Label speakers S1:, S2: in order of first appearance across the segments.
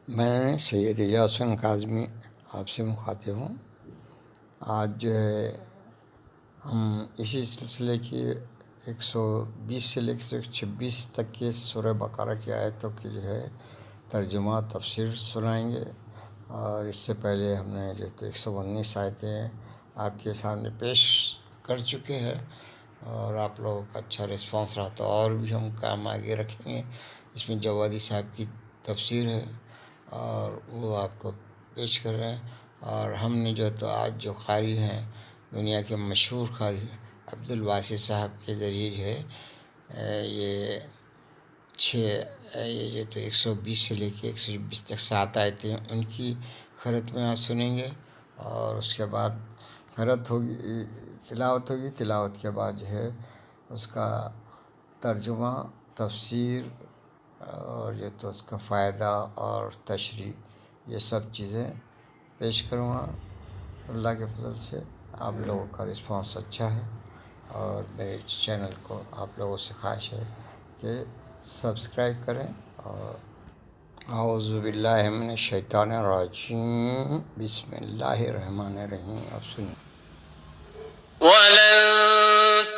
S1: میں سید یاسین کاظمی آپ سے مخاطب ہوں۔ آج جو ہے ہم اسی سلسلے کی 120 سے لے کے 126 تک کے سورہ بقرہ کی آیتوں کی جو ہے ترجمہ تفسیر سنائیں گے، اور اس سے پہلے ہم نے جو 119 آیتیں آپ کے سامنے پیش کر چکے ہیں، اور آپ لوگوں کا اچھا رسپانس رہا تو اور بھی ہم کام آگے رکھیں گے۔ اس میں جوادی صاحب کی تفسیر ہے اور وہ آپ کو پیش کر رہے ہیں، اور ہم نے جو تو آج جو قاری ہیں، دنیا کے مشہور قاری عبدالباسط صاحب کے ذریعے جو ہے یہ جو تو 120 سے لے کے 126 تک 7 آیتیں ہیں، ان کی قرأت میں آپ سنیں گے، اور اس کے بعد قرأت ہوگی، تلاوت ہوگی، تلاوت کے بعد جو ہے اس کا ترجمہ تفسیر اور جو تو اس کا فائدہ اور تشریح، یہ سب چیزیں پیش کروں گا۔ اللہ کے فضل سے آپ لوگوں کا رسپانس اچھا ہے، اور میرے چینل کو آپ لوگوں سے خواہش ہے کہ سبسکرائب کریں۔ اور اعوذ باللہ من الشیطان الرجیم، بسم اللہ الرحمن الرحیم، آپ سنیں۔
S2: وَلَن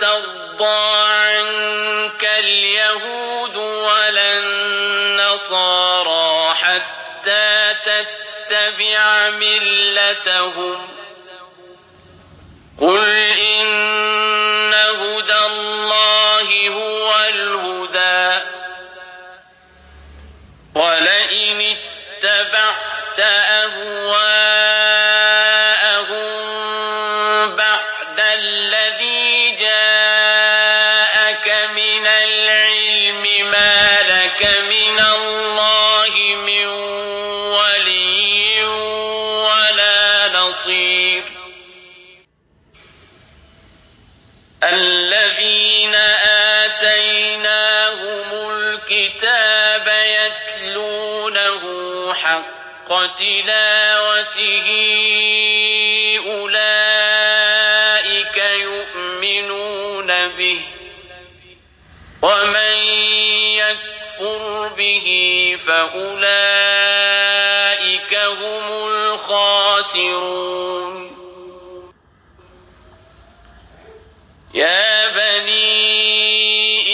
S2: تَرْضَىٰ عَنكَ الْيَهُودُ وَلَا النَّصَارَىٰ حَتَّىٰ تَتَّبِعَ مِلَّتَهُمْ ۗ قُلْ إِنَّ هُدَى اللَّهِ هُوَ الْهُدَىٰ ۗ وَلَئِنِ اتَّبَعْتَ أَهْوَاءَهُم بَعْدَ الَّذِي جَاءَكَ مِنَ الْعِلْمِ مَا لَكَ مِنَ اللَّهِ مِن وَلِيٍّ وَلَا نَصِيرٍ۔ الَّذِينَ آتَيْنَاهُمُ الْكِتَابَ يَتْلُونَهُ حَقَّ تِلَاوَتِهِ أُولَٰئِكَ يُؤْمِنُونَ بِهِ ۗ وَمَن يَكْفُرْ بِهِ فَأُولَٰئِكَ هُمُ الْخَاسِرُونَ۔ يَا بَنِي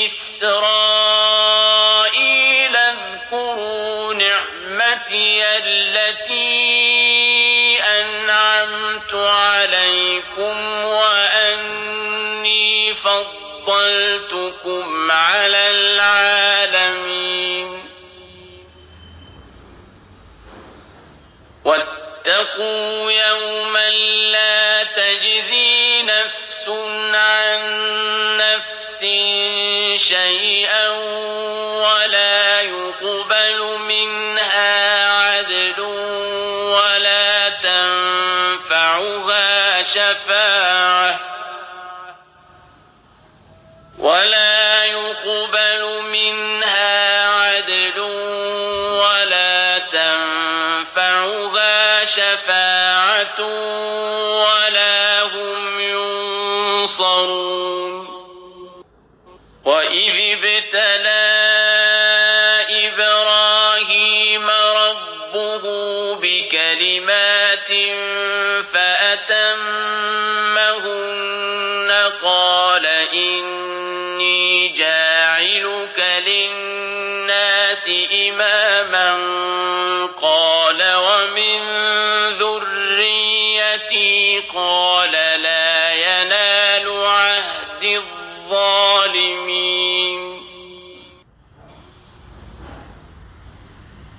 S2: إِسْرَائِيلَ اذْكُرُوا نِعْمَتِيَ الَّتِي أَنْعَمْتُ عَلَيْكُمْ وَأَنِّي فَضَّلْتُكُمْ عَلَى الْعَالَمِينَ۔ وَاتَّقُوا يَوْمًا لَّا تَجْزِي نَفْسٌ عَن نَّفْسٍ شَيْئًا وَلَا يُقْبَلُ مِنْهَا عَدْلٌ وَلَا تَنفَعُهَا شَفَاعَةٌ وَلَا هُمْ يُنصَرُونَ۔ وَإِذِ ابْتَلَىٰ إِبْرَاهِيمَ رَبُّهُ بِكَلِمَاتٍ فَأَتَمَّهُنَّ، قَالَ إِنِّي جَاعِلُكَ لِلنَّاسِ إِمَامًا، قَالَ وَمِن ذُرِّيَّتِي، قَالَ لَا يَنَالُ عَهْدِي الظَّالِمِينَ۔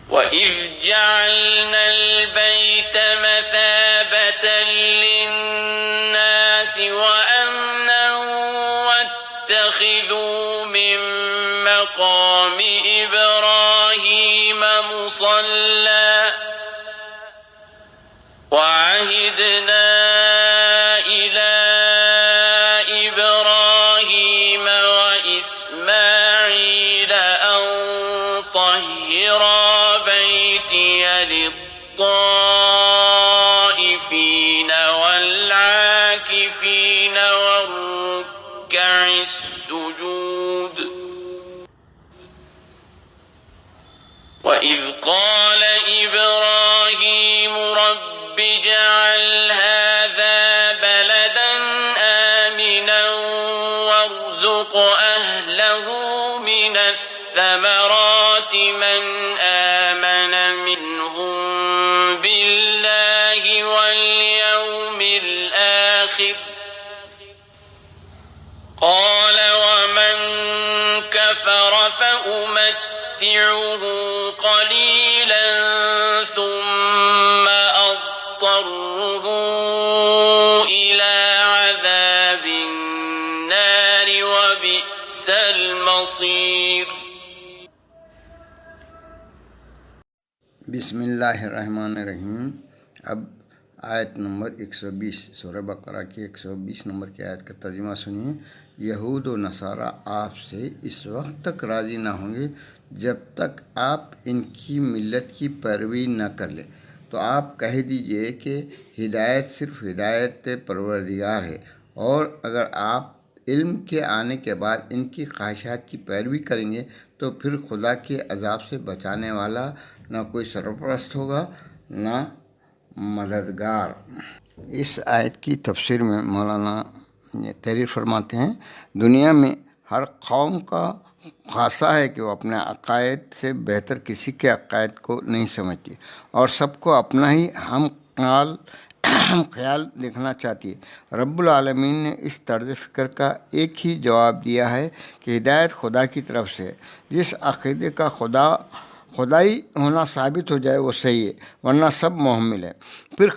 S2: وَإِذْ جَعَلْنَا الْبَيْتَ مَثَابَةً لِّلنَّاسِ وَأَمْنًا وَاتَّخِذُوا مِن مَّقَامِ إِبْرَاهِيمَ مُصَلًّى، وَعَهِدْنَا إِلَىٰ إِبْرَاهِيمَ وَإِسْمَاعِيلَ أَن طَهِّرَا بَيْتِيَ لِلطَّائِفِينَ وَالْعَاكِفِينَ وَالرُّكَّعِ السُّجُودِ۔ وَإِذْ قَالَ إِبْرَاهِيمُ الآخر قال ومن كفر فأمتعه قليلا ثم أضطره إلى عذاب النار وبئس المصير.
S1: بسم اللہ الرحمن الرحیم. اب آیت نمبر 120 سورہ بقرہ کی 120 نمبر کی آیت کا ترجمہ سنیے. یہود و نصارہ آپ سے اس وقت تک راضی نہ ہوں گے جب تک آپ ان کی ملت کی پیروی نہ کر لیں. تو آپ کہہ دیجئے کہ ہدایت صرف ہدایت پروردگار ہے، اور اگر آپ علم کے آنے کے بعد ان کی خواہشات کی پیروی کریں گے تو پھر خدا کے عذاب سے بچانے والا نہ کوئی سرپرست ہوگا نہ مددگار. اس آیت کی تفسیر میں مولانا تحریر فرماتے ہیں، دنیا میں ہر قوم کا خاصہ ہے کہ وہ اپنے عقائد سے بہتر کسی کے عقائد کو نہیں سمجھتی، اور سب کو اپنا ہی ہم خیال دیکھنا چاہتی ہے. رب العالمین نے اس طرز فکر کا ایک ہی جواب دیا ہے کہ ہدایت خدا کی طرف سے ہے. جس عقیدے کا خدائی ہونا ثابت ہو جائے وہ صحیح ہے، ورنہ سب محمل ہے. پھر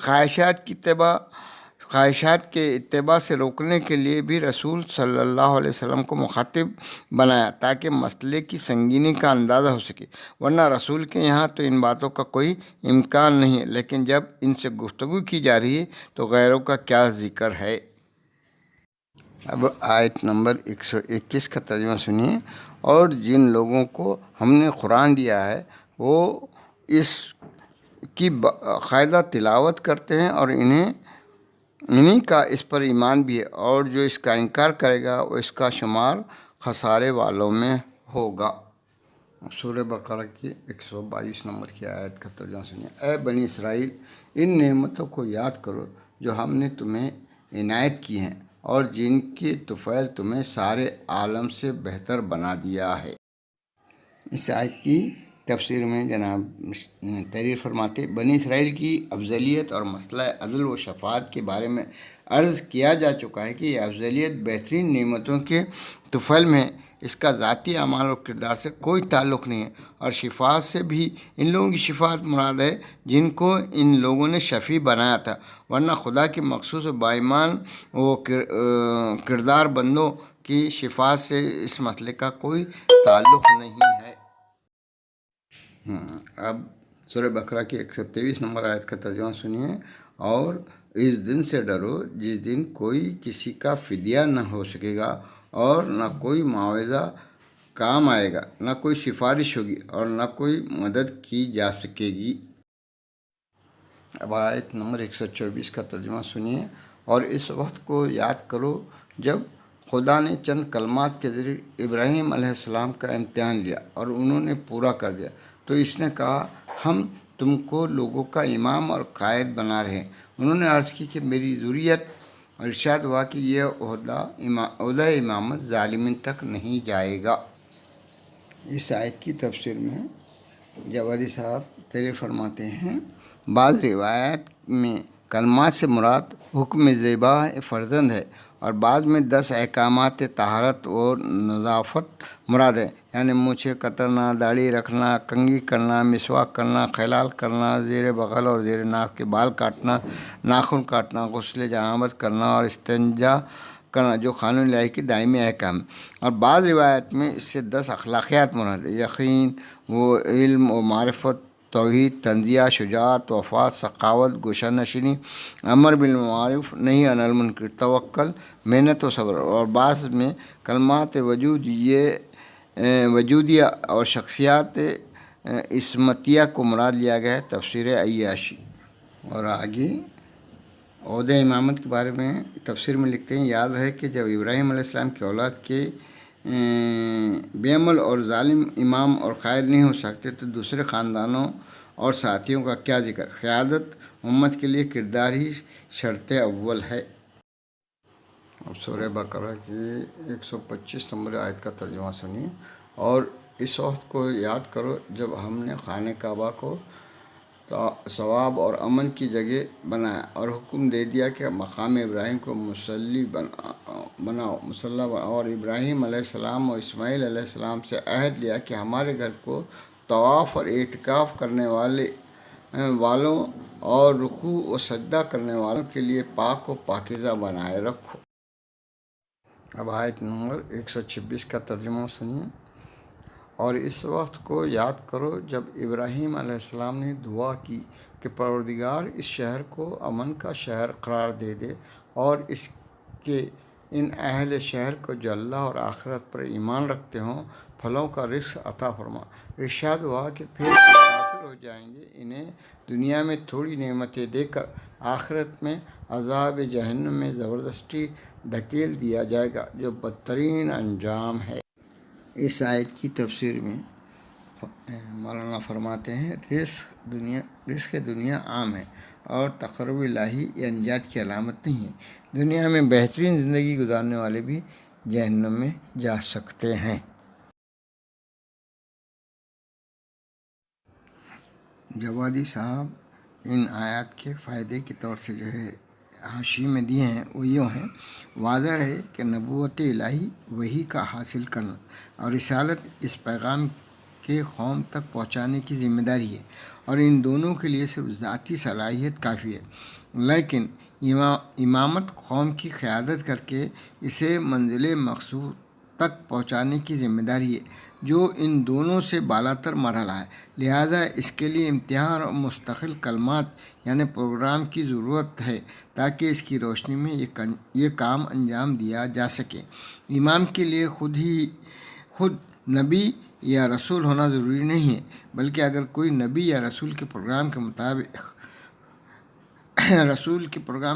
S1: خواہشات کے اتباع سے روکنے کے لیے بھی رسول صلی اللہ علیہ وسلم کو مخاطب بنایا تاکہ مسئلے کی سنگینی کا اندازہ ہو سکے، ورنہ رسول کے یہاں تو ان باتوں کا کوئی امکان نہیں ہے، لیکن جب ان سے گفتگو کی جا رہی ہے تو غیروں کا کیا ذکر ہے. اب آیت نمبر 121 کا ترجمہ سنیے. اور جن لوگوں کو ہم نے قرآن دیا ہے وہ اس کی باقاعدہ تلاوت کرتے ہیں اور انہیں کا اس پر ایمان بھی ہے، اور جو اس کا انکار کرے گا وہ اس کا شمار خسارے والوں میں ہوگا. سورہ بقرہ کی 122 نمبر کی آیت کا ترجمہ سنیے. اے بنی اسرائیل، ان نعمتوں کو یاد کرو جو ہم نے تمہیں عنایت کی ہیں اور جن کی طفیل تمہیں سارے عالم سے بہتر بنا دیا ہے. اس آیت کی تفسیر میں جناب تحریر فرماتے، بنی اسرائیل کی افضلیت اور مسئلہ عدل و شفاعت کے بارے میں عرض کیا جا چکا ہے کہ یہ افضلیت بہترین نعمتوں کے طفیل میں ہے. اس کا ذاتی اعمال اور کردار سے کوئی تعلق نہیں ہے، اور شفاعت سے بھی ان لوگوں کی شفاعت مراد ہے جن کو ان لوگوں نے شفیع بنایا تھا، ورنہ خدا کے مخصوص و باایمان و کردار بندوں کی شفاعت سے اس مسئلے کا کوئی تعلق نہیں ہے. اب سورہ بقرہ کی 123 نمبر آیت کا ترجمہ سنیے. اور اس دن سے ڈرو جس دن کوئی کسی کا فدیہ نہ ہو سکے گا اور نہ کوئی معاوضہ کام آئے گا، نہ کوئی سفارش ہوگی اور نہ کوئی مدد کی جا سکے گی. اب آیت نمبر 124 کا ترجمہ سنیے. اور اس وقت کو یاد کرو جب خدا نے چند کلمات کے ذریعے ابراہیم علیہ السلام کا امتحان لیا اور انہوں نے پورا کر دیا تو اس نے کہا، ہم تم کو لوگوں کا امام اور قائد بنا رہے ہیں. انہوں نے عرض کی کہ میری ذریت، اور ارشاد ہوا کہ یہ عہدہ امامت ظالمین تک نہیں جائے گا. اس آیت کی تفسیر میں جوادی صاحب تحریر فرماتے ہیں، بعض روایات میں کلمات سے مراد حکم ذبح فرزند ہے، اور بعض میں 10 احکامات طہارت اور نظافت مراد ہے، یعنی مونچھیں کترنا، داڑھی رکھنا، کنگھی کرنا، مسواک کرنا، خلال کرنا، زیر بغل اور زیر ناف کے بال کاٹنا، ناخن کاٹنا، غسل جنابت کرنا اور استنجا کرنا، جو قانون الہی کے دائمی احکام. اور بعض روایت میں اس سے 10 اخلاقیات مراد ہے، یقین و علم و معرفت، توحید، تنزیہ، شجاعت، وفات، سخاوت، گوشہ نشینی، امر بالمعروف، نہی عن المنکر، توکل، محنت و صبر. اور بعض میں کلمات وجودیہ اور شخصیات اسمتیہ کو مراد لیا گیا ہے. تفسیر عیاشی. اور آگے عہدہ امامت کے بارے میں تفسیر میں لکھتے ہیں، یاد ہے کہ جب ابراہیم علیہ السلام کی اولاد کے بے عمل اور ظالم امام اور قائد نہیں ہو سکتے تو دوسرے خاندانوں اور ساتھیوں کا کیا ذکر. قیادت امت کے لیے کردار ہی شرط اول ہے. اب سورہ بقرہ کی 125 نمبر آیت کا ترجمہ سنیے. اور اس وقت کو یاد کرو جب ہم نے خانہ کعبہ کو ثواب اور امن کی جگہ بنایا، اور حکم دے دیا کہ مقام ابراہیم کو بناؤ مسلح، اور ابراہیم علیہ السلام اور اسماعیل علیہ السلام سے عہد لیا کہ ہمارے گھر کو طواف اور اعتکاف کرنے والوں اور رکوع و سجدہ کرنے والوں کے لیے پاک و پاکیزہ بنائے رکھو۔ اب آیت نمبر 126 کا ترجمہ سنیے۔ اور اس وقت کو یاد کرو جب ابراہیم علیہ السلام نے دعا کی کہ پروردگار اس شہر کو امن کا شہر قرار دے دے، اور اس کے ان اہل شہر کو جو اللہ اور آخرت پر ایمان رکھتے ہوں پھلوں کا رزق عطا فرما۔ ارشاد ہوا کہ پھر کافر ہو جائیں گے، انہیں دنیا میں تھوڑی نعمتیں دے کر آخرت میں عذاب جہنم میں زبردستی ڈھکیل دیا جائے گا، جو بدترین انجام ہے۔ اس آیت کی تفسیر میں مولانا فرماتے ہیں رزق دنیا عام ہے اور تقرب الہی یا نجات کی علامت نہیں ہے۔ دنیا میں بہترین زندگی گزارنے والے بھی جہنم میں جا سکتے ہیں۔ جوادی صاحب ان آیات کے فائدے کے طور سے حاشیے میں دیے ہیں، وہ یوں ہیں: واضح ہے کہ نبوت الہی وحی کا حاصل کرنا اور رسالت اس پیغام کے قوم تک پہنچانے کی ذمہ داری ہے، اور ان دونوں کے لیے صرف ذاتی صلاحیت کافی ہے، لیکن امامت قوم کی قیادت کر کے اسے منزل مقصود تک پہنچانے کی ذمہ داری ہے، جو ان دونوں سے بالاتر مرحلہ ہے۔ لہذا اس کے لیے امتحان اور مستقل کلمات یعنی پروگرام کی ضرورت ہے تاکہ اس کی روشنی میں یہ کام انجام دیا جا سکے۔ امام کے لیے خود نبی یا رسول ہونا ضروری نہیں ہے، بلکہ اگر کوئی نبی یا رسول کے پروگرام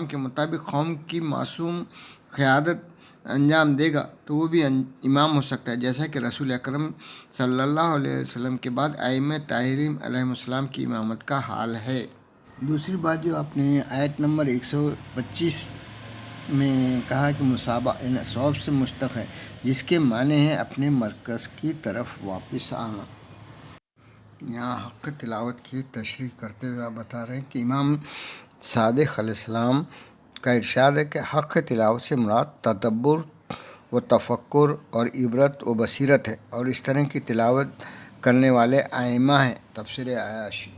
S1: کے مطابق قوم کی معصوم قیادت انجام دے گا تو وہ بھی امام ہو سکتا ہے، جیسا کہ رسول اکرم صلی اللہ علیہ وسلم کے بعد ائمہ طاہرین علیہ السلام کی امامت کا حال ہے۔ دوسری بات جو آپ نے آیت نمبر 125 میں کہا کہ مصابہ یعنی صوب سے مشتق ہے، جس کے معنی ہیں اپنے مرکز کی طرف واپس آنا۔ یہاں حق تلاوت کی تشریح کرتے ہوئے آپ بتا رہے ہیں کہ امام صادق علیہ السلام کا ارشاد ہے کہ حق تلاوت سے مراد تدبر و تفکر اور عبرت و بصیرت ہے، اور اس طرح کی تلاوت کرنے والے ائمہ ہیں۔ تفسیر عیاشی۔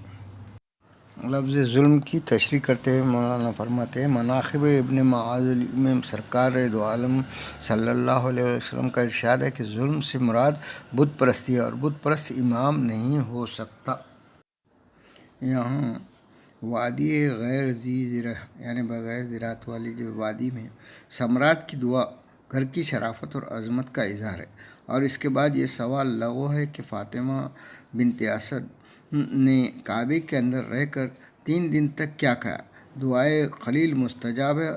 S1: لفظ ظلم کی تشریح کرتے ہوئے مولانا فرماتے ہیں مناقب ابن معاذ میں سرکار دو عالم صلی اللہ علیہ وسلم کا ارشاد ہے کہ ظلم سے مراد بت پرستی ہے، اور بت پرست امام نہیں ہو سکتا۔ یہاں وادی غیر ذی زرع یعنی بغیر زراعت والی جو وادی میں ثمرات کی دعا گھر کی شرافت اور عظمت کا اظہار ہے، اور اس کے بعد یہ سوال لغو ہے کہ فاطمہ بنت اسد نے کعبے کے اندر رہ کر 3 دن تک کیا کہا؟ دعائے خلیل مستجاب ہے،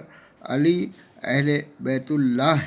S1: علی اہل بیت اللہ